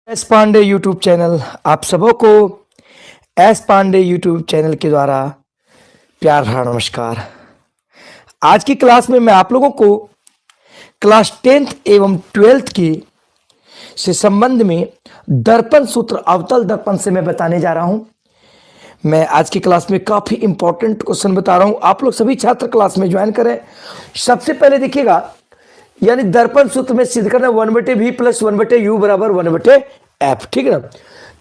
S Pandey YouTube channel आप सबों को एस पांडे यूट्यूब चैनल के द्वारा प्यार भरा नमस्कार। आज की क्लास में मैं आप लोगों को क्लास 10th एवं 12th की से संबंध में दर्पण सूत्र अवतल दर्पण से मैं बताने जा रहा हूं। मैं आज की क्लास में काफ़ी इंपॉर्टेंट क्वेश्चन बता रहा हूं, आप लोग सभी छात्र क्लास में ज्वाइन करें। सबसे पहले देखिएगा, यानी दर्पण सूत्र में सिद्ध करना 1/v प्लस 1/u बराबर 1/f, ठीक है ना।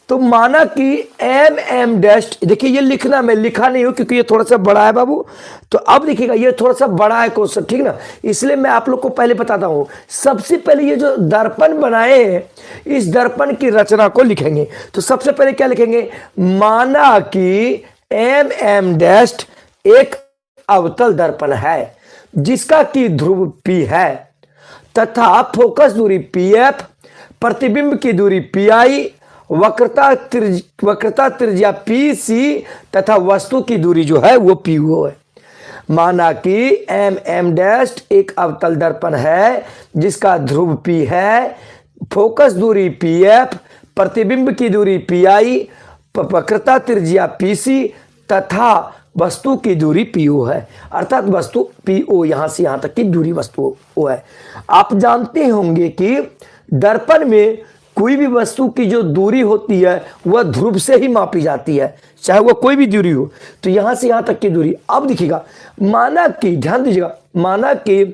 तो माना कि एम एम डैश, देखिए ये लिखना, मैं लिखा नहीं हूं क्योंकि ये थोड़ा सा बड़ा है बाबू। तो अब देखिएगा ये थोड़ा सा बड़ा है क्वेश्चन, ठीक ना, इसलिए मैं आप लोग को पहले बताता हूं। सबसे पहले ये जो दर्पण बनाए हैं, इस दर्पण की रचना को लिखेंगे। तो सबसे पहले क्या लिखेंगे, माना कि एम एम डैश एक अवतल दर्पण है जिसका की ध्रुव P है तथा फोकस दूरी PF, प्रतिबिंब की दूरी PI, वक्रता त्रिज्या PC तथा वस्तु की दूरी जो है वो PO है। माना कि एम एम डैश एक अवतल दर्पण है जिसका ध्रुव P है, फोकस दूरी PF, प्रतिबिंब की दूरी PI, वक्रता त्रिज्या PC तथा वस्तु की दूरी PO है। अर्थात वस्तु PO यहां से यहां तक की दूरी वस्तु O है। आप जानते होंगे कि दर्पण में कोई भी वस्तु की जो दूरी होती है वह ध्रुव से ही मापी जाती है, चाहे वह कोई भी दूरी हो। तो यहां से यहां तक की दूरी, अब देखिएगा, माना कि, ध्यान दीजिएगा, माना कि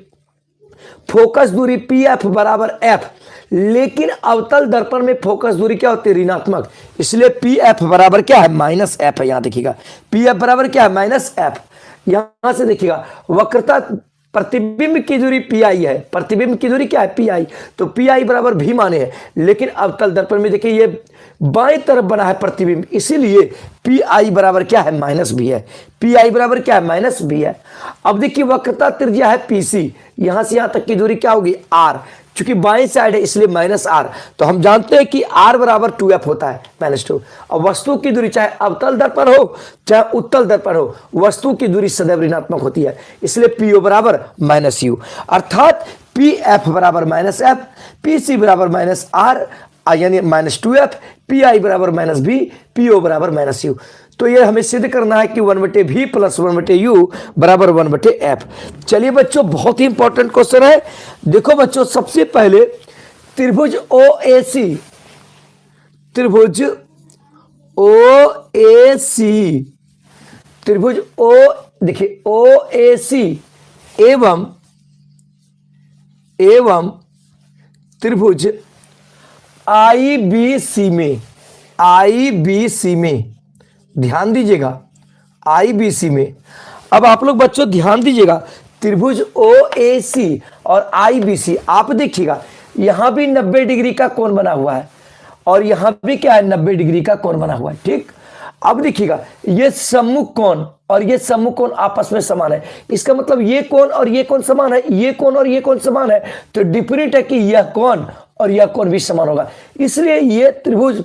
फोकस दूरी PF बराबर F, लेकिन अवतल दर्पण में फोकस दूरी क्या होती है, ऋणात्मक, इसलिए PF बराबर क्या है, -F है। यहां देखिएगा PF बराबर क्या है, -F। यहां से देखिएगा वक्रता, प्रतिबिंब की दूरी PI है, प्रतिबिंब की दूरी क्या है, PI, तो PI बराबर भी माने हैं। लेकिन अवतल दर्पण में देखिए ये बाएं तरफ बना है प्रतिबिंब, इसीलिए PI बराबर क्या है, -B है। PI बराबर क्या है, -B है। अब देखिए वक्रता त्रिज्या है PC, यहां से यहां तक की दूरी क्या होगी, R, चूंकि बाएं साइड है इसलिए -R। तो हम जानते हैं कि R बराबर 2F होता है, -2। और वस्तु की दूरी चाहे अवतल दर्पण हो चाहे उत्तल दर्पण हो, वस्तु की दूरी सदैव ऋणात्मक होती है, इसलिए PO बराबर -U। अर्थात PF बराबर -F, PC बराबर -R यानी -2F, PI बराबर -B, PO बराबर -U। तो ये हमें सिद्ध करना है कि 1/v प्लस 1/u बराबर 1/f। चलिए बच्चों, बहुत ही इंपॉर्टेंट क्वेश्चन है। देखो बच्चों, सबसे पहले त्रिभुज OAC, त्रिभुज OAC, त्रिभुज O, देखिए OAC एवं त्रिभुज IBC में, ध्यान दीजिएगा, IBC में। अब आप लोग बच्चों ध्यान दीजिएगा, त्रिभुज OAC और IBC, आप देखिएगा यहां भी 90 डिग्री का कोण बना हुआ है और यहां भी क्या है, 90 डिग्री का कोण बना हुआ है, ठीक। अब देखिएगा ये सम्मुख कोण और ये सम्मुख कोण आपस में समान है, इसका मतलब ये कोण और ये कोण समान है, ये कोण और ये कोण समान है, तो डिफरेंट है कि यह कोण और यह कोण भी समान होगा, इसलिए ये त्रिभुज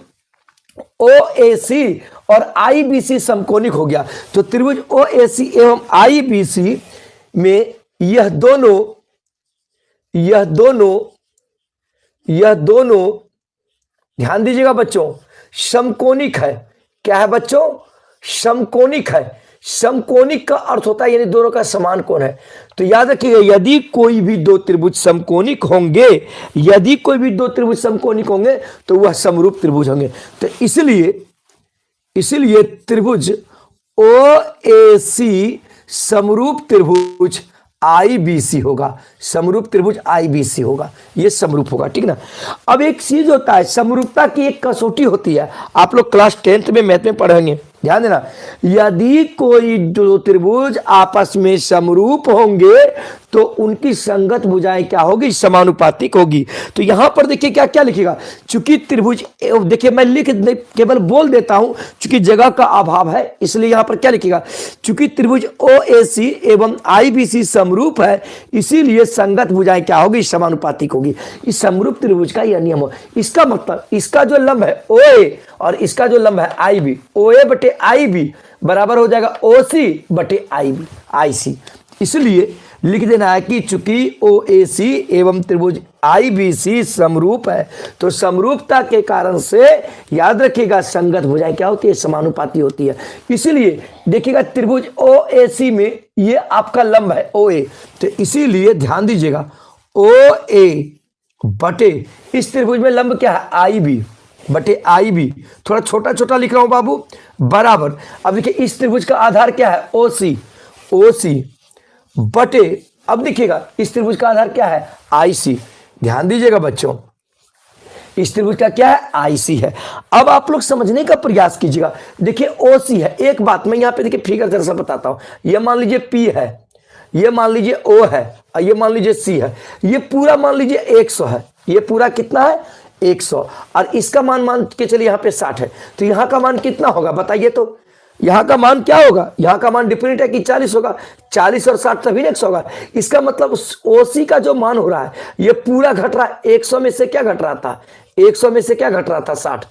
OAC और IBC समकोणिक हो गया। तो त्रिभुज OAC एवं IBC में यह दोनों ध्यान दीजिएगा बच्चों, समकोणिक है। क्या है बच्चों, समकोणिक है। समकोणिक का अर्थ होता है यानी दोनों का समान कोण है। तो याद रखिएगा, यदि कोई भी दो त्रिभुज समकोणिक होंगे, तो वह समरूप त्रिभुज होंगे। तो इसलिए त्रिभुज OAC समरूप त्रिभुज IBC होगा, समरूप त्रिभुज IBC होगा, ये समरूप होगा, ठीक ना। अब एक चीज होता है, समरूपता की एक कसौटी होती है, आप लोग क्लास 10th में मैथ में पढ़ेंगे, ध्यान देना। यदि कोई दो त्रिभुज आपस में समरूप होंगे तो उनकी संगत भुजाएं क्या होगी, समानुपातिक होगी। तो यहां पर देखिए क्या क्या लिखेगा, चूंकि त्रिभुज, देखिए मैं केवल बोल देता हूं चूंकि जगह का अभाव है, इसलिए यहां पर क्या लिखेगा, चूंकि त्रिभुज OAC एवं IBC समरूप है इसीलिए संगत भुजाएं क्या होगी, समानुपातिक होगी। इस समरूप त्रिभुज का यह नियम हो। इसका मतलब इसका जो लंब है OA और इसका जो लंब है IB, OA बटे IB बराबर हो जाएगा OC बटे IC। इसलिए लिख देना है कि चूंकि OAC एवं त्रिभुज IBC समरूप है, तो समरूपता के कारण से याद रखिएगा संगत भुजाएं क्या होती है, समानुपाती होती है। इसीलिए देखिएगा त्रिभुज OAC में ये आपका लंब है OA, तो इसीलिए ध्यान दीजिएगा OA बटे इस त्रिभुज में लंब क्या है IB बटे IB, थोड़ा छोटा छोटा लिख रहा हूं बाबू, बराबर। अब देखिए इस त्रिभुज का आधार क्या है OC बटे, अब देखिएगा इस त्रिभुज का आधार क्या है IC, ध्यान दीजिएगा बच्चों इस त्रिभुज का क्या है IC है। अब आप लोग समझने का प्रयास कीजिएगा, देखिए OC है, एक बात मैं यहाँ पे देखिए फिगर जरा सा बताता हूं, ये मान लीजिए P है, ये मान लीजिए O है और ये मान लीजिए C है, ये पूरा मान लीजिए 100 है, ये पूरा कितना है 100, और इसका मान के चलिए यहाँ पे 60 है, तो यहाँ का मान कितना होगा बताइए, तो यहाँ का मान क्या होगा, यहाँ का मान डिफरेंट है कि 40 होगा, 40 और 60 तभी 100 होगा। इसका मतलब OC का जो मान हो रहा है ये पूरा घट रहा है, 100 में से क्या घट रहा था, 100 में से क्या घट रहा था 60,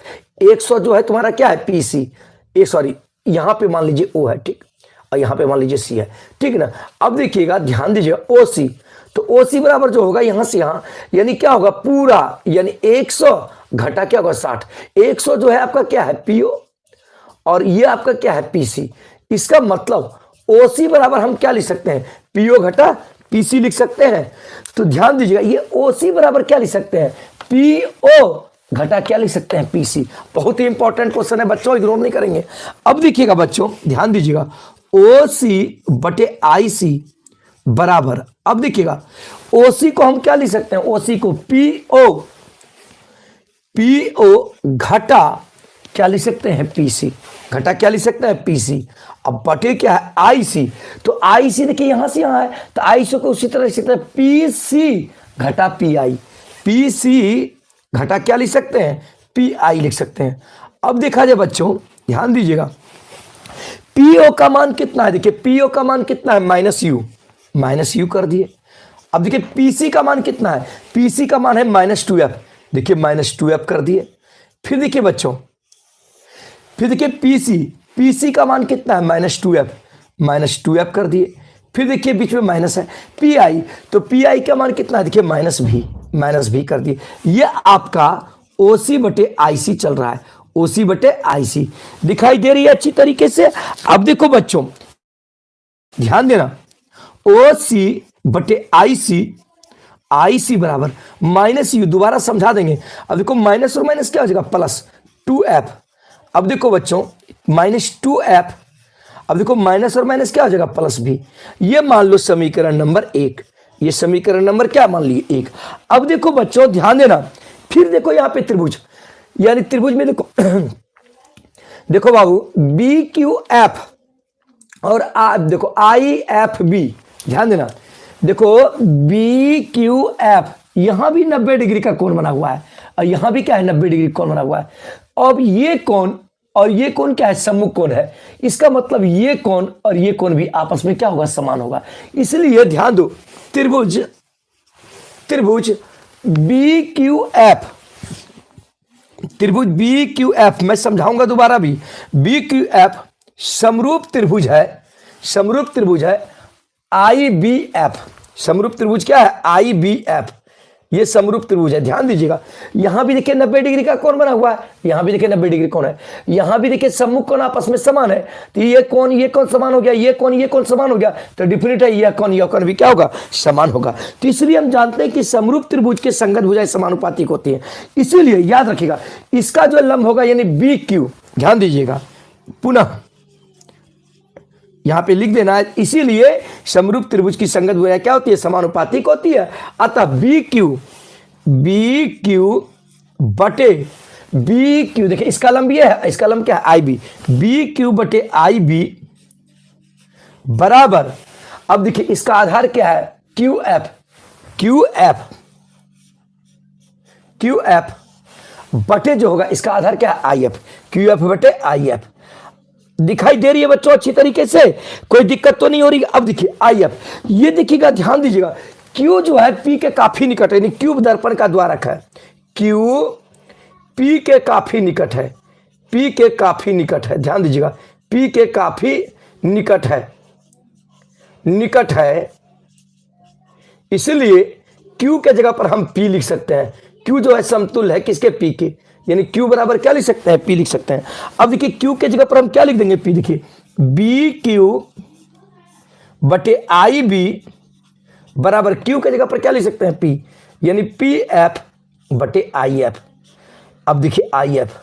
100 जो है तुम्हारा क्या है PC, सॉरी यहाँ पे मान लीजिए O है, ठीक, और यहाँ पे मान लीजिए C है, ठीक ना। अब देखिएगा ध्यान दीजिएगा OC, तो OC बराबर जो होगा यहां से यहां, यानी क्या होगा पूरा, यानी 100 घटा क्या होगा 60, 100 जो है आपका क्या है PO और ये आपका क्या है PC। इसका मतलब OC बराबर हम क्या लिख सकते हैं, PO घटा PC लिख सकते हैं। तो ध्यान दीजिएगा ये OC बराबर क्या लिख सकते हैं, PO घटा क्या लिख सकते हैं PC। बहुत ही इंपॉर्टेंट क्वेश्चन है बच्चों, इग्नोर नहीं करेंगे। अब देखिएगा बच्चों ध्यान दीजिएगा OC बटे IC बराबर, अब देखिएगा OC को हम क्या लिख सकते हैं, OC को PO घटा क्या लिख सकते हैं PC, घटा क्या लिख सकते हैं PC। अब बटे क्या है IC, तो IC देखिए यहां से यहां है, तो IC को उसी तरह लिख सकते हैं PC घटा PI, PC घटा क्या लिख सकते हैं PI लिख सकते हैं। अब देखा जाए बच्चों ध्यान दीजिएगा PO का मान कितना है, देखिए PO का मान कितना है माइनस यू कर दिए। अब देखिए PC का मान कितना है, PC का मान है -2f, देखिए -2f कर दिए। फिर देखिए बच्चों, फिर देखिए PC का मान कितना है -2f कर दिए। फिर देखिए बीच में माइनस है PI, तो PI का मान कितना है, देखिए माइनस भी कर दिए। ये आपका OC बटे IC चल रहा है, OC बटे IC दिखाई दे रही है अच्छी तरीके से। अब देखो बच्चों ध्यान देना OC बटे IC बराबर -u, दोबारा समझा देंगे। अब देखो माइनस और माइनस क्या हो जाएगा +2f। अब देखो बच्चों -2f, अब देखो माइनस और माइनस क्या हो जाएगा +b। ये मान लो समीकरण नंबर 1, ये समीकरण नंबर क्या मान लिए 1। अब देखो बच्चों ध्यान देना, फिर देखो यहां पे त्रिभुज, यानी त्रिभुज में देखो देखो बाबू BQF और देखो IFB, ध्यान देना देखो BQF, यहां भी 90 डिग्री का कोण बना हुआ है और यहां भी क्या है 90 डिग्री कोण बना हुआ है। अब ये कोण और ये कोण क्या है, सम्मुख कोण है। इसका मतलब ये कोण और ये कोण भी आपस में क्या होगा, समान होगा। इसलिए ध्यान दो त्रिभुज BQF मैं समझाऊंगा दोबारा भी, BQF समरूप त्रिभुज है IBF, समरूप त्रिभुज क्या है IBF, ये समरूप त्रिभुज है। ध्यान दीजिएगा यहां भी देखिए 90 डिग्री का कोण बना हुआ है, यहां भी देखिए 90 डिग्री कोण है, यहां भी देखिए सम्मुख कोण आपस में समान है। तो ये कोण समान हो गया, ये कोण समान हो गया, तो डिफरेंट है ये कोण भी क्या होगा, समान होगा। तो इसलिए हम जानते हैं कि समरूप त्रिभुज के संगत भुजाएं समानुपातिक होती है। इसीलिए याद रखिएगा इसका जो लंब होगा यानी BQ, ध्यान दीजिएगा पुनः यहां पे लिख देना है। इसीलिए समरूप त्रिभुज की संगत भुजाएं क्या होती है, समानुपातिक होती है। अतः BQ बटे BQ, देखिए इसका लंब ये है, इसका लंब क्या है IB, BQ बटे IB बराबर, अब देखिए इसका आधार क्या है QF बटे जो होगा इसका आधार क्या है IF, QF बटे IF। दिखाई दे रही है बच्चों अच्छी तरीके से, कोई दिक्कत तो नहीं हो रही। अब देखिए IF, ये देखिएगा ध्यान दीजिएगा Q जो है P के काफी निकट है, यानी क्यूब दर्पण का द्वारक है, Q P के काफी निकट है, P के काफी निकट है, ध्यान दीजिएगा P के काफी निकट है, इसलिए क्यू के जगह पर हम पी लिख सकते हैं। क्यू जो है समतुल्य है किसके, पी के, यानी क्यू बराबर क्या लिख सकते हैं, पी लिख सकते हैं। अब देखिए क्यू के जगह पर हम क्या लिख देंगे, पी। देखिए बी क्यू बटे आई बी बराबर क्यू के जगह पर क्या लिख सकते हैं, पी, यानी पी एफ बटे आई एफ। अब देखिए आई एफ,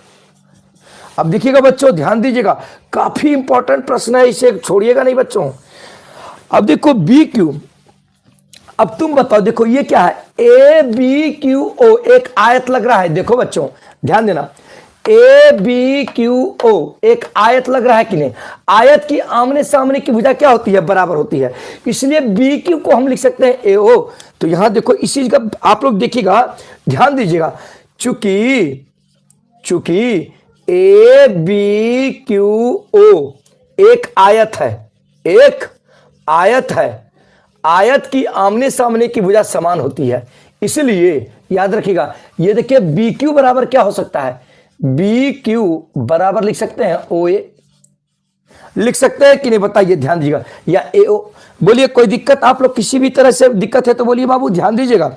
अब देखिएगा बच्चों, ध्यान दीजिएगा, काफी इंपॉर्टेंट प्रश्न है, इसे छोड़िएगा नहीं बच्चों। अब देखो बी क्यू, अब तुम बताओ, देखो ये क्या है, ए बी क्यू ओ, एक आयत लग रहा है। देखो बच्चों ध्यान देना, ए बी क्यू ओ एक आयत लग रहा है कि नहीं। आयत की आमने सामने की भुजा क्या होती है, बराबर होती है, इसलिए बी क्यू को हम लिख सकते हैं ए ओ। तो यहां देखो इस चीज का आप लोग देखिएगा, ध्यान दीजिएगा, चूंकि ए बी क्यू ओ एक आयत है, एक आयत है, आयत की आमने सामने की भुजा समान होती है, इसलिए याद रखिएगा, ये देखिए बी क्यू बराबर क्या हो सकता है, बी क्यू बराबर लिख सकते हैं ओ ए, लिख सकते हैं कि नहीं बताइए, ध्यान दीजिएगा, या ए ओ। बोलिए कोई दिक्कत, आप लोग किसी भी तरह से दिक्कत है तो बोलिए बाबू, ध्यान दीजिएगा।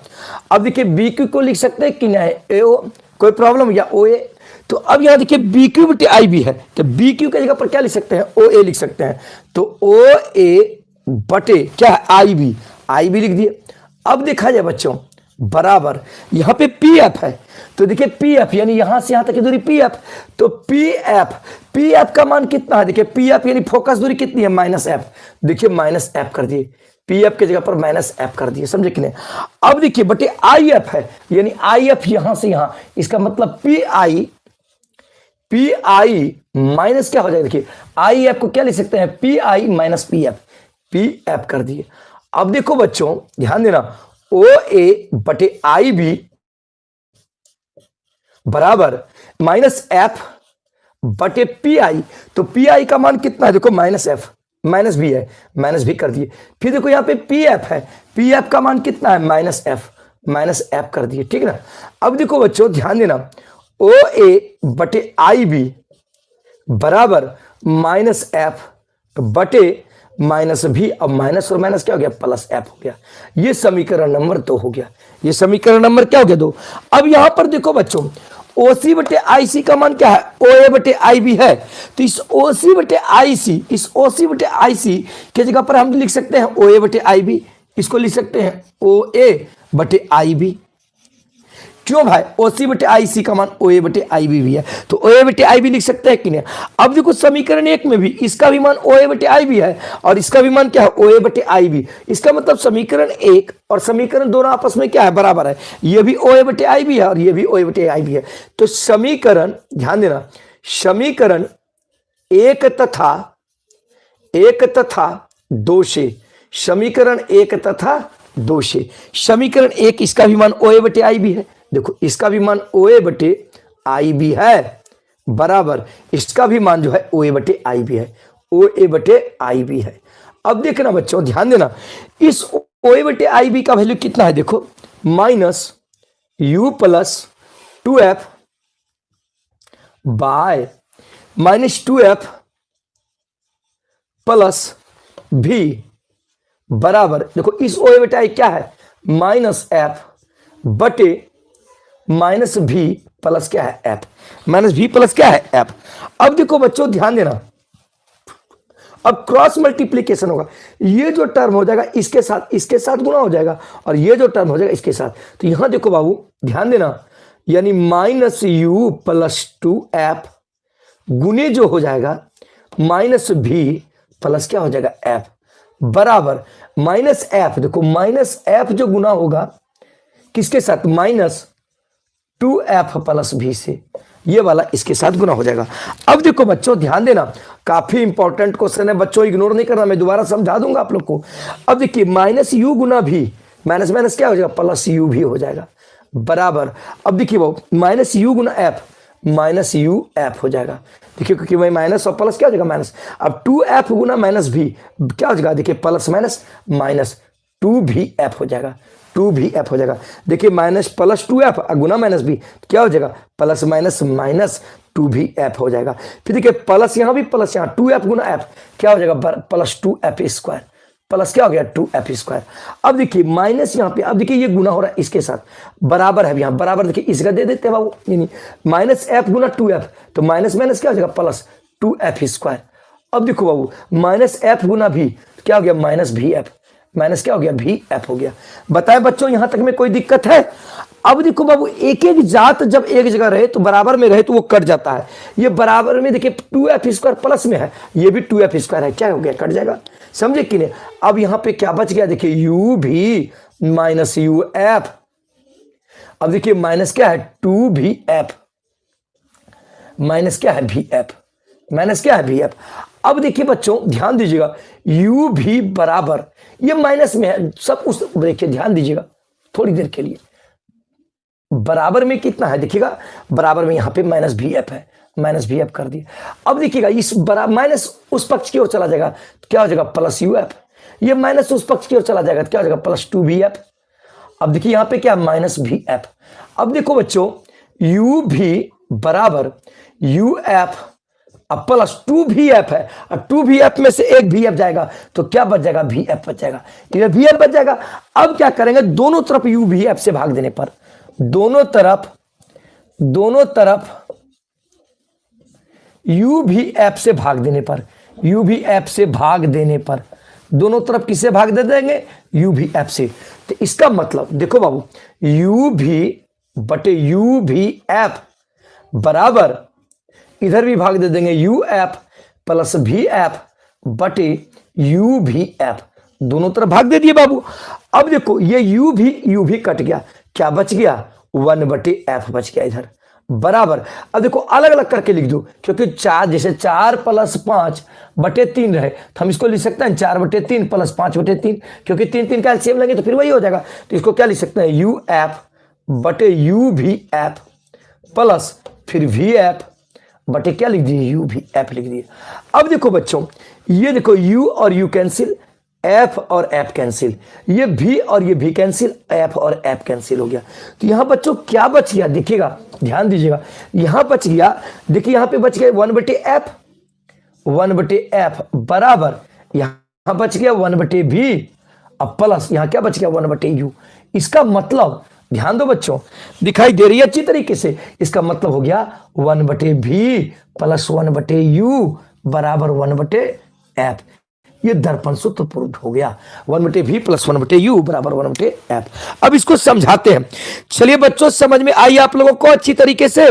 अब देखिए बी क्यू को लिख सकते हैं कि नहीं, ए ओ, कोई प्रॉब्लम, या ओ ए। तो अब यहां देखिए बी क्यू बटे आई बी है, तो बी क्यू की जगह पर क्या लिख सकते हैं, ओ ए लिख सकते हैं। तो ओ ए बटे क्या है, आई बी, आई बी लिख दिए। अब देखा जाए बच्चों, बराबर यहां पे पी एफ है, तो देखिए पी एफ यानी यहां से यहां तक की दूरी पी एफ, तो पी एफ का मान कितना है, देखिए पी एफ यानी फोकस दूरी कितनी है, माइनस एफ। देखिए माइनस एफ कर दिए, पी एफ की जगह पर माइनस एफ कर दिए, समझे कि नहीं। अब देखिए बटे आई एफ है, यानी आई एफ यहां से यहां, इसका मतलब पी आई माइनस क्या हो जाएगा, देखिए आई एफ को क्या लिख सकते हैं, P I minus P F कर दिए। अब देखो बच्चों ध्यान देना, ओ ए बटे आई बी बराबर माइनस एफ बटे पी आई, तो पी आई का मान कितना है, देखो माइनस एफ, माइनस भी है, माइनस भी कर दिए। फिर देखो यहां पे पी एफ है, पी एफ का मान कितना है, माइनस एफ कर दिए, ठीक है ना। अब देखो बच्चों ध्यान देना, ओ ए बटे आई बी बराबर माइनस एफ बटे माइनस भी, अब माइनस और माइनस क्या हो गया, प्लस एफ हो गया। ये समीकरण नंबर 2 हो गया, ये समीकरण नंबर क्या हो गया, 2। अब यहां पर देखो बच्चों, ओसी बटे आईसी का मान क्या है, ओ ए बटे आई बी है, तो इस ओसी बटे आईसी की जगह पर हम लिख सकते हैं ओ ए बटे आई बी, इसको लिख सकते हैं ओ ए बटे आई बी। क्यों भाई, ओसी बटे आईसी का मान ओ ए बटे आई बी भी है, तो ओ ए बटे आई बी लिख सकते हैं कि नहीं। अब देखो समीकरण 1 में भी इसका भी मान ओ ए बटे आई बी है, और इसका भी मान क्या है, ओ ए बटे आई बी। इसका मतलब समीकरण 1 और समीकरण दोनों आपस में क्या है, बराबर है, ये भी ओ ए बटे आई बी है और ये भी ओ ए बटे आई बी है। तो समीकरण, ध्यान देना, समीकरण 1 तथा 2 से, समीकरण 1 तथा 2 से, समीकरण 1 इसका भी मान ओ ए बटे आई बी है, देखो इसका भी मान ओ ए बटे आई बी है, बराबर इसका भी मान जो है ओ ए बटे आई बी है, ओ ए बटे आई बी है। अब देखना बच्चों ध्यान देना, इस ओ ए बटे आई बी का वैल्यू कितना है, देखो minus you plus 2f bye minus 2f plus भी बराबर, देखो इस ओ ए बटे आई क्या है, माइनस एफ बटे माइनस भी प्लस क्या है, एफ, माइनस भी प्लस क्या है, एफ। अब देखो बच्चों ध्यान देना, अब क्रॉस मल्टीप्लीकेशन होगा, ये जो टर्म हो जाएगा इसके साथ गुना हो जाएगा, और ये जो टर्म हो जाएगा इसके साथ। तो यहां देखो बाबू ध्यान देना, यानी माइनस यू प्लस 2f गुने जो हो जाएगा माइनस भी प्लस क्या हो जाएगा, एफ, बराबर माइनस एफ। देखो माइनस एफ जो गुना होगा किसके साथ, माइनस 2f प्लस भी से, ये वाला इसके साथ गुना हो जाएगा। अब देखो बच्चों ध्यान देना, काफी इंपॉर्टेंट क्वेश्चन है बच्चों, इग्नोर नहीं करना, मैं दोबारा समझा दूंगा आप लोग को। अब देखिए माइनस यू गुना भी, माइनस माइनस क्या हो जाएगा, प्लस यू भी हो जाएगा, बराबर। अब देखिए वो minus you Guna F, minus U F हो जाएगा, देखिए क्योंकि वही माइनस और प्लस क्या हो जाएगा, माइनस। अब 2f गुना माइनस भी क्या हो जाएगा, देखिए प्लस माइनस माइनस 2v(f) हो जाएगा, 2v(f) हो जाएगा। देखिए माइनस प्लस 2f गुना माइनस भी क्या हो जाएगा, प्लस माइनस माइनस 2v(f) हो जाएगा। फिर देखिए प्लस यहाँ भी प्लस, यहाँ 2f गुना f क्या हो जाएगा, प्लस 2f स्क्वायर, प्लस क्या हो गया 2f²। अब देखिए माइनस यहाँ पे, अब देखिए ये गुना हो रहा है इसके साथ, बराबर है यहाँ बराबर, देखिए इसका दे देते हैं बाबू, नहीं माइनस एफ गुना 2f, तो माइनस माइनस क्या हो जाएगा प्लस 2f²। अब देखो बाबू माइनस एफ गुना भी क्या हो गया माइनस भी एफ, माइनस क्या हो गया भी एफ हो गया। बताए बच्चों यहां तक में कोई दिक्कत है? अब देखो बाबू एक एक जात जब एक जगह रहे तो बराबर में रहे तो वो कट जाता है। ये बराबर में देखिए 2f² प्लस में है, ये भी 2f² है, क्या हो गया कट जाएगा, समझे कि नहीं। अब यहां पे क्या बच गया देखिए u भी माइनस यू एफ। अब देखिए माइनस क्या है 2v_f, माइनस क्या है v_f, माइनस क्या है v_f। अब देखिए बच्चों ध्यान दीजिएगा u भी बराबर, ये माइनस में है सब कुछ, देखिए ध्यान दीजिएगा थोड़ी देर के लिए, बराबर में कितना है देखिएगा, बराबर में यहां पे माइनस v_f है, माइनस v_f कर दिया। अब देखिएगा इस बराबर माइनस उस पक्ष की ओर चला जाएगा तो क्या हो जाएगा प्लस u_f, ये माइनस उस पक्ष की ओर चला जाएगा तो क्या हो जाएगा प्लस 2v_f। अब देखिए यहां पे क्या माइनस v_f। अब देखो बच्चों u भी बराबर u_f अब प्लस 2v_f है, और 2v_f में से एक v_f जाएगा तो क्या बच जाएगा v_f बच जाएगा, ये v_f बच जाएगा। अब क्या करेंगे दोनों तरफ u v_f से भाग देने पर, दोनों तरफ u v_f से भाग देने पर, u v_f से भाग देने पर, दोनों तरफ किससे भाग दे देंगे u v_f से। तो इसका मतलब देखो बाबू u v बटे u v_f बराबर, इधर भी भाग दे देंगे u_f प्लस v_f बटे u v_f, दोनों तरफ भाग दे दिए बाबू। अब देखो ये u भी कट गया, क्या बच गया 1/f बच गया इधर बराबर। अब देखो अलग अलग करके लिख दो, क्योंकि 4 जैसे 4 + 5/3 रहे तो हम इसको लिख सकते हैं 4/3 प्लस 5/3, क्योंकि 3 का एलसीएम लेंगे तो फिर वही हो जाएगा। तो इसको क्या लिख सकते हैं u_f बटे u v_f प्लस फिर v_f बटे क्या लिख दिए u v_f लिख दिए। अब देखो बच्चों ये देखो u और u कैंसिल, f और f कैंसिल, ये v और ये v कैंसिल, f और f कैंसिल हो गया। तो यहां बच्चों क्या बच गया देखिएगा, ध्यान दीजिएगा यहां बच गया, देखिए यहां पे बच गया 1/f बराबर, यहां बच गया 1/v, अब प्लस यहां क्या बच गया 1/u। इसका मतलब ध्यान दो बच्चों, दिखाई दे रही है अच्छी तरीके से, इसका मतलब हो गया 1/v प्लस 1/u बराबर 1/f। ये दर्पण सूत्र प्रूव हो गया, 1/v प्लस 1/u बराबर 1/f। अब इसको समझाते हैं, चलिए बच्चों समझ में आई आप लोगों को अच्छी तरीके से।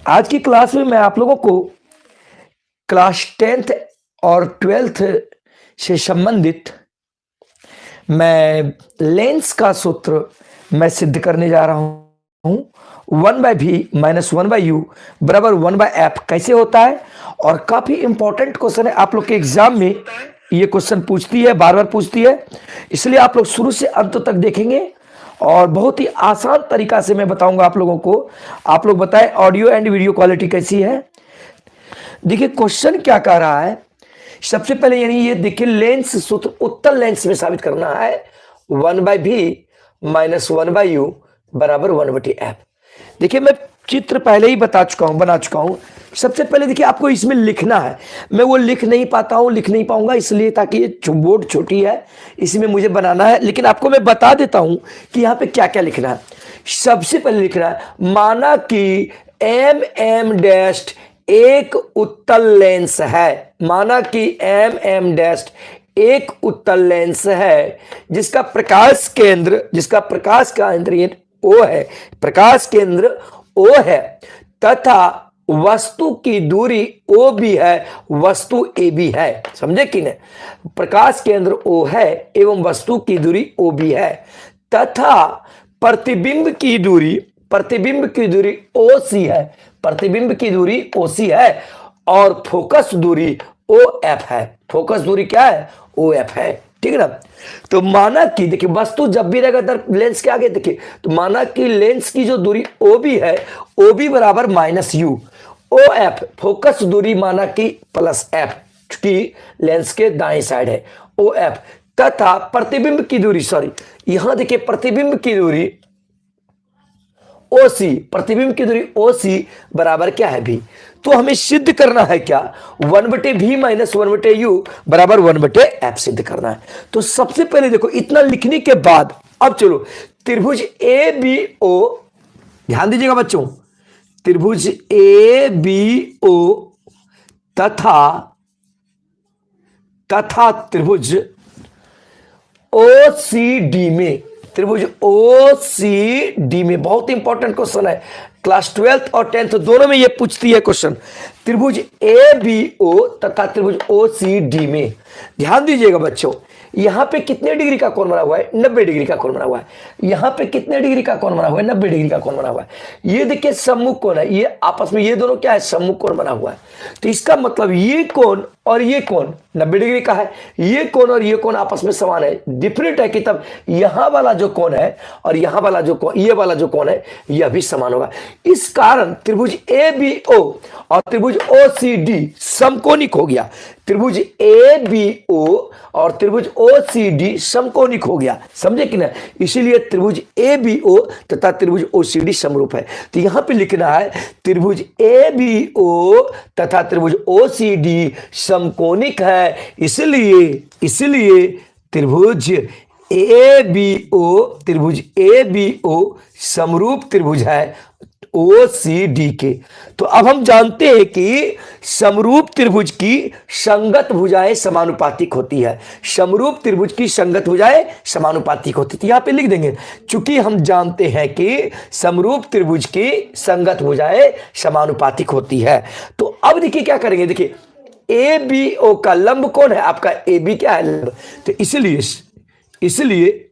आज की क्लास में मैं आप लोगों को क्लास 10th और 12th से संबंधित मैं लेंस का सूत्र मैं सिद्ध करने जा रहा हूं। 1/v माइनस 1/u बराबर 1/f कैसे होता है, और काफी इंपॉर्टेंट क्वेश्चन है, आप लोग के एग्जाम में ये क्वेश्चन पूछती है, बार बार पूछती है, इसलिए आप लोग शुरू से अंत तक देखेंगे और बहुत ही आसान तरीका से मैं बताऊंगा आप लोगों को। आप लोग बताएं ऑडियो एंड वीडियो क्वालिटी कैसी है। देखिए क्वेश्चन क्या कह रहा है, सबसे पहले यानी ये देखिए लेंस सूत्र उत्तल लेंस में साबित करना है, 1/v माइनस 1/u बराबर 1/f। देखिए मैं चित्र पहले ही बना चुका हूं। सबसे पहले देखिए आपको इसमें लिखना है, मैं वो लिख नहीं पाऊंगा इसलिए, ताकि ये बोर्ड छोटी है इसमें मुझे बनाना है, लेकिन आपको मैं बता देता हूं कि यहाँ पे क्या क्या लिखना है। सबसे पहले लिखना है माना कि m एक उत्तल लेंस है, माना कि m एक उत्तल लेंस है जिसका प्रकाश केंद्र ये O है, प्रकाश केंद्र O है तथा वस्तु की दूरी O भी है, वस्तु A भी है, समझे कि नहीं। प्रकाश केंद्र O है एवं वस्तु की दूरी O भी है तथा प्रतिबिंब की दूरी OC है, प्रतिबिंब की दूरी OC है और फोकस दूरी OF है। फोकस दूरी क्या है OF है, ठीक है ना। तो माना कि देखिए वस्तु जब भी रहेगा लेंस के आगे, देखिए तो माना कि लेंस की जो दूरी OB है, OB बराबर -u, OF फोकस दूरी माना कि +f, क्योंकि लेंस के दाएं साइड है OF, तथा प्रतिबिंब की दूरी, यहां देखिए प्रतिबिंब की दूरी ओ सी, प्रतिबिंब की दूरी ओ सी बराबर क्या है भी। तो हमें सिद्ध करना है क्या, 1/v माइनस 1/u बराबर 1/f सिद्ध करना है। तो सबसे पहले देखो इतना लिखने के बाद अब चलो त्रिभुज ए बी ओ, ध्यान दीजिएगा बच्चों, त्रिभुज ए बी ओ तथा त्रिभुज ओ सी डी में, त्रिभुज ओ सी डी में, बहुत इंपॉर्टेंट क्वेश्चन है, क्लास 12th और 10th दोनों में ये पूछती है क्वेश्चन। त्रिभुज ए बी ओ तथा त्रिभुज ओ सी डी में, ध्यान दीजिएगा बच्चों, यहां पे कितने डिग्री का कोण बना हुआ है, 90 डिग्री का कोण बना हुआ है। यहां पे कितने डिग्री का कोण बना हुआ है, 90 डिग्री का कोण बना हुआ है। ये देखिए सम्मुख कोण है, ये आपस में ये दोनों क्या है, सम्मुख कोण बना हुआ है। तो इसका मतलब ये कोण और ये कोण 90 डिग्री का है, ये कोण और ये कोण आपस में समान है, डिफरेंट है कि तब यहां वाला जो कोण है और यहां वाला जो कोण, ये वाला जो कोण है यह भी समान होगा। इस कारण त्रिभुज ए बी ओ और त्रिभुज ओ सी डी समकोणिक हो गया। त्रिभुज ए बी ओ और त्रिभुज ओ सी डी समकोणिक हो गया, समझे कि ना। इसीलिए त्रिभुज ए बी ओ तथा त्रिभुज ओ सी डी समरूप है। तो यहां पे लिखना है त्रिभुज ए बी ओ तथा त्रिभुज ओ सी डी समकोणिक है, इसलिए त्रिभुज ए बी ओ समरूप त्रिभुज है ओ सी डी के। तो अब हम जानते हैं कि समरूप त्रिभुज की संगत भुजाएं समानुपातिक होती है, समरूप त्रिभुज की संगत भुजाएं समानुपातिक होती है। तो यहां पे लिख देंगे, चूंकि हम जानते हैं कि समरूप त्रिभुज की संगत भुजाएं समानुपातिक होती है। तो अब देखिए क्या करेंगे, देखिए ए बी ओ का लंब कौन है, आपका ए बी क्या है, लंब। तो इसलिए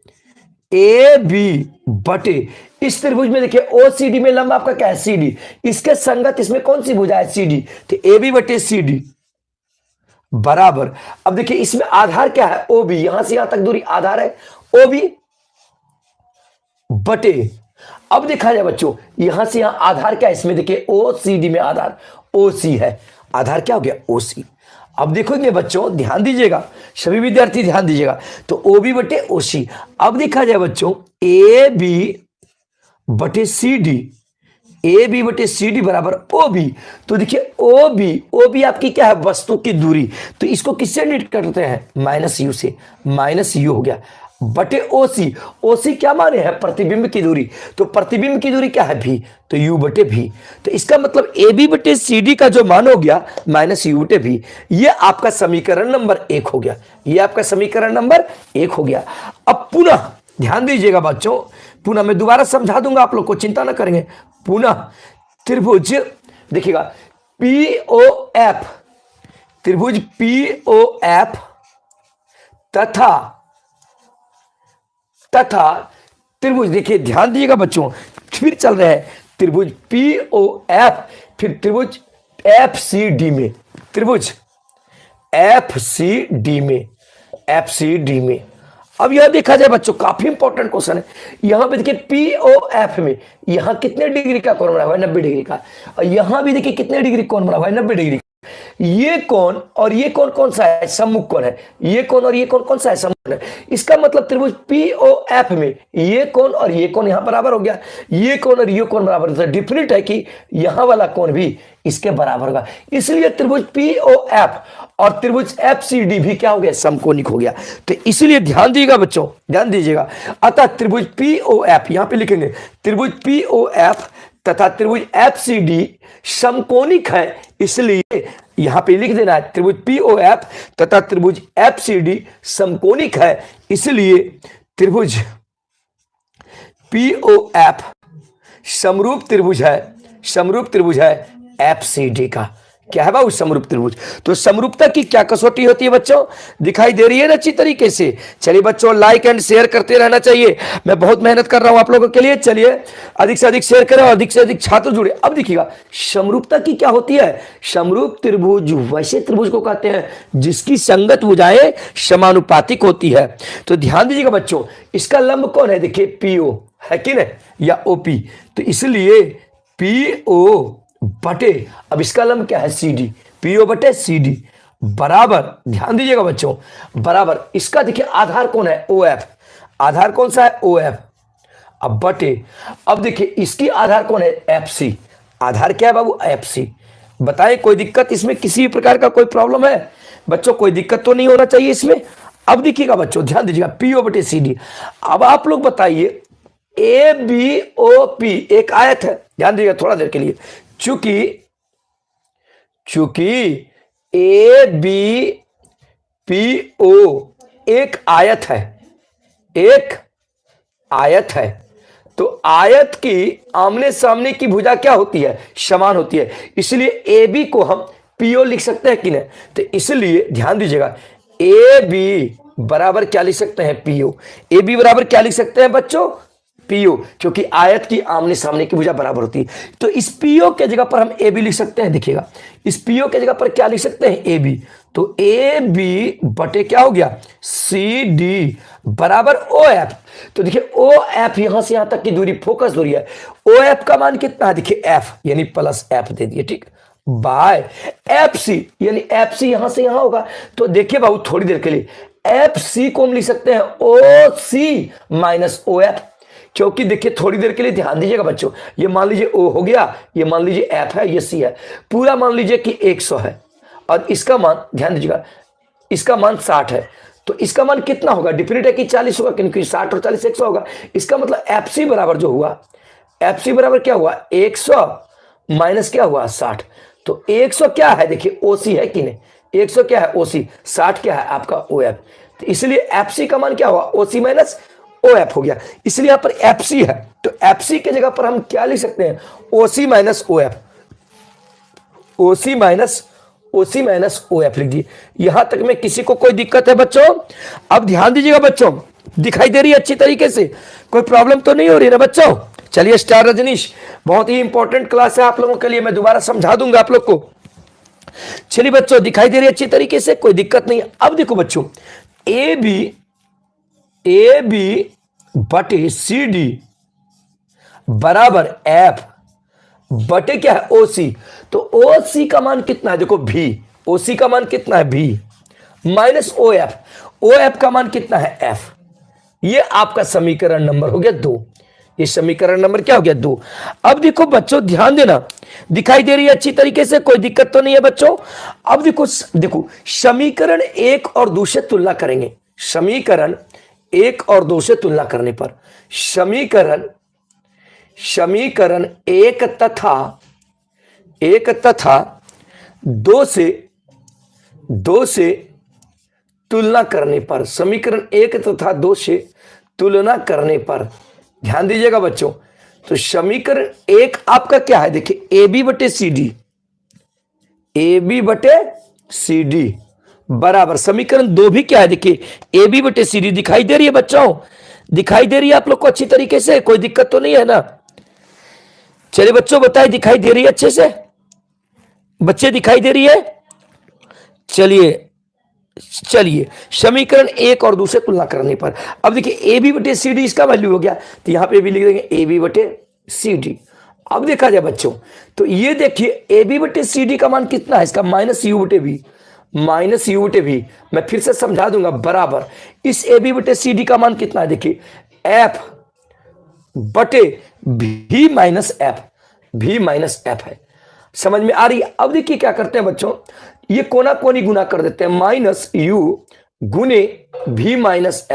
ए बी बटे इस त्रिभुज में देखिए ओ सी डी में लंब आपका क्या है, सी डी, इसके संगत इसमें कौन सी भुजा है, सी डी। तो ए बी बटे सी डी बराबर, अब देखिए इसमें आधार क्या है, ओ बी, यहां से यहां तक दूरी आधार है ओ बी बटे, अब देखा जाए बच्चों यहां से यहां आधार क्या है, इसमें देखिए ओ सी डी में आधार ओ सी है, आधार क्या हो गया ओ सी। अब देखोगे बच्चों ध्यान दीजिएगा, सभी विद्यार्थी ध्यान दीजिएगा, तो ओ बी बटे ओ सी। अब देखा जाए बच्चों ए बी बटे सी डी, ए बी बटे सी डी बराबर ओ बी। तो देखिए ओ बी आपकी क्या है, वस्तु की दूरी। तो इसको किससे इंडिकेट करते हैं, माइनस यू से, माइनस यू हो गया बटे ओ सी। ओ सी क्या माने हैं, प्रतिबिंब की दूरी। तो प्रतिबिंब की दूरी क्या है भी, तो यू बटे भी। तो इसका मतलब ए बी बटे सी डी का जो मान हो गया माइनस यू बटे भी। ये आपका समीकरण नंबर 1 हो गया, ये आपका समीकरण नंबर 1 हो गया। अब पुनः ध्यान दीजिएगा बच्चों, पुनः मैं दोबारा समझा दूंगा, आप लोग को चिंता ना करेंगे। पुनः त्रिभुज देखिएगा पी ओ एफ, त्रिभुज पी ओ एफ तथा त्रिभुज, देखिए ध्यान दीजिएगा बच्चों, फिर चल रहे हैं त्रिभुज पी ओ एफ, फिर त्रिभुज एफ सी डी में, त्रिभुज एफ सी डी में। अब यह देखा जाए बच्चों, काफी इंपॉर्टेंट क्वेश्चन है। यहां पे देखिए पी ओ एफ में यहां कितने डिग्री का कोण बना हुआ है, 90 डिग्री का, और यहां भी देखिए कितने डिग्री कोण बना हुआ है, 90 डिग्री। ये कोण और ये कोण कौन सा है, सम्मुख कोण है। ये कोण और ये कोण कौन सा है, सम्मुख कोण है। इसका मतलब त्रिभुज पी ओ एफ में ये कोण और ये कोण यहां बराबर हो गया, ये कोण और ये कोण बराबर, तो डिफरेंट है कि यहां वाला कोण भी इसके बराबर होगा। इसलिए त्रिभुज पी ओ एफ और त्रिभुज एफ सी डी भी क्या हो गया, समकोणिक हो गया। तो इसलिए ध्यान दीजिएगा बच्चों, ध्यान दीजिएगा। अतः त्रिभुज पी ओ एफ, यहां पे लिखेंगे त्रिभुज पी ओ एफ तथा त्रिभुज एफ सी डी समकोणिक है, इसलिए यहां पे लिख देना है त्रिभुज पी ओ एफ तथा त्रिभुज एफ सी डी समकोणिक है, इसलिए त्रिभुज पी ओ एफ समरूप त्रिभुज है एफ सी डी का। क्या है बाबू, समरूप त्रिभुज। तो समरूपता की क्या कसौटी होती है बच्चों, दिखाई दे रही है ना अच्छी तरीके से। चलिए बच्चों लाइक एंड शेयर करते रहना चाहिए, मैं बहुत मेहनत कर रहा हूं आप लोगों के लिए। चलिए अधिक से अधिक शेयर करें और अधिक से अधिक छात्र जुड़े। अब देखिएगा समरूपता की क्या होती है, समरूप त्रिभुज वैसे त्रिभुज को कहते हैं जिसकी संगत भुजाएं समानुपातिक होती है। तो ध्यान दीजिएगा बच्चों, इसका लंब कौन है, देखिए पीओ है कि नहीं, या ओपी। तो इसलिए पीओ बटे, अब इसका लंब क्या है, सी डी, पीओ बटे सी डी बराबर, ध्यान दीजिएगा बच्चों, बराबर इसका देखिए आधार कौन है, ओ एफ। आधार कौन सा है, ओ एफ। अब बटे, अब देखिए इसकी आधार कौन है, एफ सी। आधार क्या है बाबू, एफ सी। बताएं कोई दिक्कत इसमें, किसी भी प्रकार का कोई प्रॉब्लम है बच्चों, कोई दिक्कत तो नहीं होना चाहिए इसमें। अब देखिएगा बच्चों, ध्यान दीजिएगा, पीओ बटे सी डी। अब आप लोग बताइए, ए बी ओ पी एक आयत है, ध्यान दीजिएगा थोड़ा देर के लिए, चूंकि ए बी पी ओ एक आयत है, एक आयत है, तो आयत की आमने सामने की भुजा क्या होती है, समान होती है, इसलिए ए बी को हम पीओ लिख सकते हैं कि नहीं। तो इसलिए ध्यान दीजिएगा, ए बी बराबर क्या लिख सकते हैं, पीओ। ए बी बराबर क्या लिख सकते हैं बच्चों, पीओ, क्योंकि आयत की आमने सामने की भुजा बराबर होती है। तो इस पीओ के जगह पर हम ए बी लिख सकते हैं। देखिएगा इस पीओ के जगह पर क्या लिख सकते हैं, ए बी। तो ए बी बटे क्या हो गया, सी डी बराबर ओ एफ। तो देखिए ओ एफ, यहां से यहां तक की दूरी फोकस दूरी है, ओ एफ का मान कितना है, देखिए एफ यानी प्लस एफ दे दिए, ठीक, बाय एफ सी, यानी एफ सी यहां से यहां होगा। तो देखिए बाबू थोड़ी देर के लिए एफ सी को हम लिख सकते हैं ओ सी माइनस ओ एफ, क्योंकि देखिए थोड़ी देर के लिए ध्यान दीजिएगा बच्चों, ये मान लीजिए ओ हो गया, ये मान लीजिए एफ है, ये सी है, पूरा मान लीजिए कि 100 है, और इसका मान ध्यान दीजिएगा, इसका मान 60 है, तो इसका मान कितना होगा, डिफिनिट है कि 40 होगा, क्योंकि 60 और 40 100 होगा। इसका मतलब एफ सी बराबर जो हुआ, एफ सी बराबर क्या हुआ, 100 माइनस क्या हुआ, 60। तो 100 क्या है, देखिए ओ सी है कि नहीं, 100 क्या है, ओ सी, 60 क्या है आपका ओ एफ। तो इसलिए एफ सी का मान क्या हुआ, ओ सी माइनस ओ एफ हो गया, इसलिए यहां पर एफ सी है, तो एफ सी की जगह पर हम क्या लिख सकते हैं, ओ सी माइनस ओ एफ, ओ सी माइनस ओ एफ लिख दिए। यहां तक में किसी को कोई दिक्कत है बच्चों? अब ध्यान दीजिएगा बच्चों, दिखाई दे रही है अच्छी तरीके से, कोई प्रॉब्लम तो नहीं हो रही ना बच्चों? चलिए स्टार रजनीश, बहुत ही इंपॉर्टेंट क्लास है आप लोगों के लिए, मैं दोबारा समझा दूंगा आप लोग को। चलिए बच्चों, दिखाई दे रही है अच्छी तरीके से, कोई दिक्कत नहीं है। अब देखो बच्चों, ए बी बटे सी डी बराबर एफ बटे क्या है, ओ सी। तो ओ सी का मान कितना है, देखो भी, ओ सी का मान कितना है, भी माइनस ओ एफ का मान कितना है, एफ। ये आपका समीकरण नंबर हो गया 2। ये समीकरण नंबर क्या हो गया, 2। अब देखो बच्चों ध्यान देना, दिखाई दे रही है अच्छी तरीके से, कोई दिक्कत तो नहीं है बच्चों? अब देखो समीकरण 1 और 2 से तुलना करेंगे, समीकरण 1 और 2 से तुलना करने पर समीकरण 1 तथा 2 से तुलना करने पर, समीकरण 1 तथा 2 से तुलना करने पर ध्यान दीजिएगा बच्चों, तो समीकरण 1 आपका क्या है, देखिए ए बी बटे सी डी बराबर समीकरण 2 भी क्या है, देखिए ए बी बटे सी डी। दिखाई दे रही है बच्चों, दिखाई दे रही है आप लोग को अच्छी तरीके से, कोई दिक्कत तो नहीं है ना? चलिए बच्चों बताइए, दिखाई दे रही है अच्छे से बच्चे, दिखाई दे रही है? चलिए समीकरण 1 और 2 से तुलना करने पर, अब देखिए ए बी बटे सी डी इसका वैल्यू हो गया, तो यहां पे भी लिख देंगे ए बी बटे सी डी। अब देखा जाए बच्चों, तो ये देखिए ए बी बटे सी डी का मान कितना है, इसका माइनस यू बटे भी, मैं फिर से समझा दूंगा, बराबर इस ए बी बटे सी डी का मान कितना है, देखिए एफ बटे भी माइनस एफ है। समझ में आ रही है? अब देखिए क्या करते हैं बच्चों, ये कोना कोनी गुना कर देते हैं, माइनस यू गुने भी माइनस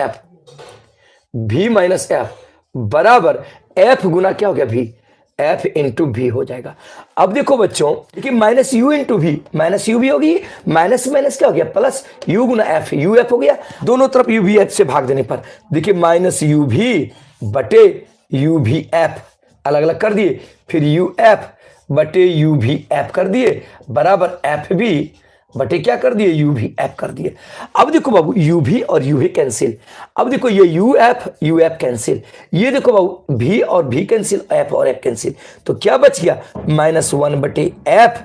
एफ बराबर एफ गुना क्या हो गया, भी, एफ इंटू भी हो जाएगा। अब देखो बच्चों, देखिए माइनस यू इंटू भी, माइनस यू भी होगी, माइनस माइनस क्या हो गया, plus you Guna F, U F हो गया, दोनों तरफ यू भी एफ से भाग देने पर देखिए माइनस यू भी बटे यू भी एफ अलग अलग कर दिए, फिर यू एफ बटे यू भी एफ कर दिए बराबर एफ भी बटे क्या कर दिए, यू भी एफ कर दिए। अब देखो बाबू, यू भी और यू भी कैंसिल, अब देखो ये यू एफ कैंसिल, ये देखो बाबू भी और भी कैंसिल, एफ और एफ कैंसिल, तो क्या बच गया, -1 बटे एफ,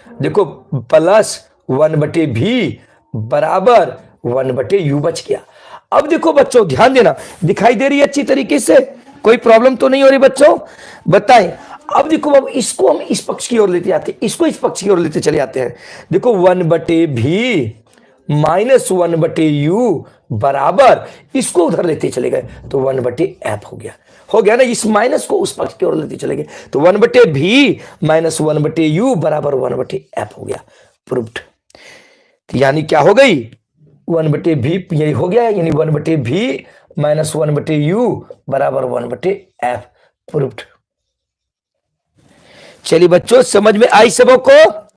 देखो प्लस 1 बटे भी बराबर 1 बटे यू बच गया। अब देखो बच्चों ध्यान देना, दिखाई दे रही है अच्छी तरीके से, कोई प्रॉब्लम तो नहीं हो रही बच्चों? बताएं। अब देखो बाबू, इसको हम इस पक्ष की ओर लेते आते हैं, इसको इस पक्ष की ओर लेते चले आते हैं। देखो 1 बटे भी -1/u बराबर, इसको उधर लेते चले गए तो 1/f हो गया ना। इस माइनस को उस पक्ष की ओर लेते चले गए तो 1/v माइनस 1/u बराबर 1/f हो गया। प्रूव्ड। यानी क्या हो गई, 1/v यही हो गया, यानी 1/v माइनस 1/u बराबर 1/f। प्रूव्ड। चलिए बच्चों, समझ में आई सबको?